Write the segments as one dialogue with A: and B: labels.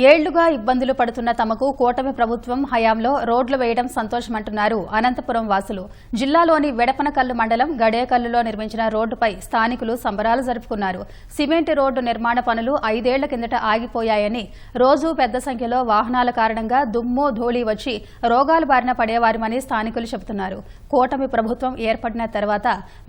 A: ఏళ్లుగా ఇబ్బందులు పడుతున్న తమకు కూటమి ప్రభుత్వం హయాంలో రోడ్లు వేయడం సంతోషమంటున్నారు అనంతపురం వాసులు. జిల్లాలోని వెడపనకల్లు మండలం గడేకల్లులో నిర్మించిన రోడ్డుపై స్థానికులు సంబరాలు జరుపుకున్నారు. సిమెంట్ రోడ్డు నిర్మాణ పనులు 5 ఏళ్ల కిందట ఆగిపోయాయని, రోజూ పెద్ద సంఖ్యలో వాహనాల కారణంగా దుమ్ము ధూళి వచ్చి రోగాలు బారిన పడేవారమని స్థానికులు చెబుతున్నారు. కూటమి ప్రభుత్వం ఏర్పడిన తర్వాత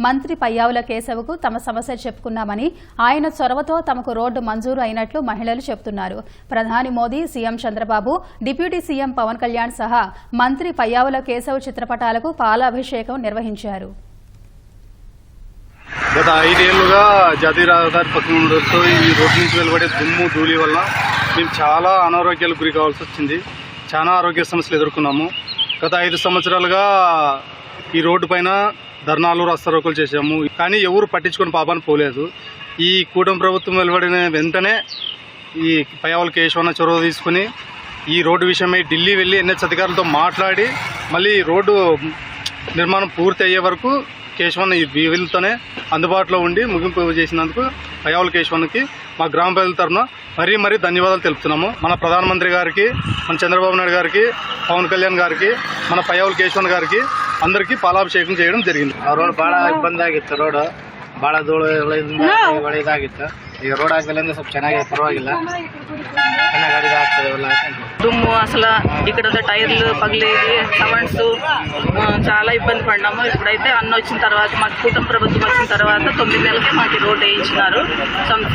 A: మంత్రి పయ్యావుల కేశవకు తమ సమస్య చెప్పుకున్నామని, ఆయన చొరవతో తమకు రోడ్డు మంజూరు అయినట్లు మహిళలు చెబుతున్నారు. ప్రధాని Modi, CM Chandrababu, deputy CM Pawan Kalyan సహా మంత్రి పయ్యావుల కేశవ్ చిత్రపటాలకు పాలాభిషేకం నిర్వహించారు.
B: గత 5 ఏళ్లుగా జాతీయ రహదారి పక్కన ఉండడంతో ఈ రోడ్డు నుంచి వెలువడే దుమ్ము ధూళి వల్ల మేము చాలా అనారోగ్యాలకు గురి కావాల్సి వచ్చింది. చాలా ఆరోగ్య సమస్యలు ఎదుర్కొన్నాము. గత 5 సంవత్సరాలుగా ఈ రోడ్డు పైన ధర్నాలు, రాస్తారోకోలు చేశాము. కానీ ఎవరు పట్టించుకొని పాపాన్ని పోలేదు. ఈ కూటమి ప్రభుత్వం వెలువడిన వెంటనే ఈ పయ్యావుల కేశవన్న చొరవ తీసుకుని ఈ రోడ్డు విషయమై ఢిల్లీ వెళ్ళి ఎన్హెచ్ అధికారులతో మాట్లాడి మళ్ళీ రోడ్డు నిర్మాణం పూర్తి అయ్యే వరకు కేశవన్న ఈ వీళ్ళతోనే అందుబాటులో ఉండి ముగింపు చేసినందుకు పయ్యావుల కేశవన్నకి మా గ్రామ ప్రజల తరఫున మరీ ధన్యవాదాలు తెలుపుతున్నాము. మన ప్రధానమంత్రి గారికి, మన చంద్రబాబు నాయుడు గారికి, పవన్ ಕಲ್ಯಾಣ್ గారికి, మన ಪಯ್ಯಾವಲ ಕೇಶವನ್ గారికి అందరికీ ಪಾಲಾಭಿಷೇಕ చేయడం జరిగింది.
C: ಆ ರೋಡ್ ಭಾಳ ಇಬ್ಬಂದಿ ಆಗಿತ್ತು. ರೋಡ್ ಭಾಳ ಧೂಳು ಇದಾಗಿತ್ತು. ಈಗ ರೋಡ್ ಹಾಕಲಿಂದ ಸ್ವಲ್ಪ ಚೆನ್ನಾಗಿ ಪರವಾಗಿಲ್ಲ, ಚೆನ್ನಾಗಿ ಗಾಡಿ ಆಗ್ತದೆ.
D: దుమ్ము అసలు ఇక్కడ టైర్లు పగిలేది, సౌండ్స్ చాలా ఇబ్బంది పడినాము. ఇప్పుడైతే అన్న వచ్చిన తర్వాత, మాకు కూటమి ప్రభుత్వం వచ్చిన తర్వాత 9 నెలలకే మాకు రోడ్డు వేయించినారు.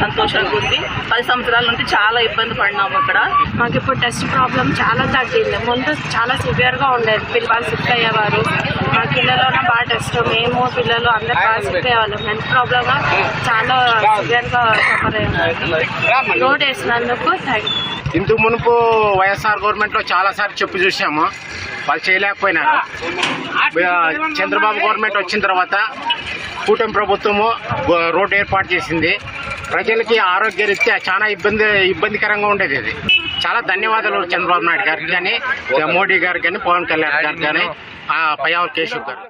D: సంతోషంగా ఉంది. 10 సంవత్సరాల నుండి చాలా ఇబ్బంది పడినాము. ఇక్కడ
E: మాకు ఇప్పుడు టెస్ట్ ప్రాబ్లం చాలా తగ్గింది. ముందు చాలా సివియర్గా ఉండేది. పిల్లలు సిక్ అయ్యేవారు. మా పిల్లలోనే బాగా టెస్ట్, మేము పిల్లలు అందరూ బాగా సిక్ అయ్యేవాళ్ళం. హెల్త్ ప్రాబ్లమ్ చాలా సివియర్గా సఫర్ అయ్యాము. రోడ్ వేసినందుకు థ్యాంక్ యూ.
C: ఇంతకు మునుపు వైఎస్ఆర్ గవర్నమెంట్ లో చాలా సార్లు చెప్పు చూసాము, వాళ్ళు చేయలేకపోయినారు. చంద్రబాబు గవర్నమెంట్ వచ్చిన తర్వాత కూటమి ప్రభుత్వము రోడ్డు ఏర్పాటు చేసింది. ప్రజలకి ఆరోగ్యరీత్యా చాలా ఇబ్బందికరంగా ఉండేది. అది చాలా ధన్యవాదాలు చంద్రబాబు నాయుడు గారికి కానీ, మోడీ గారికి కానీ, పవన్ కళ్యాణ్ గారికి కానీ, పయ్యావుల కేశవ్ గారు.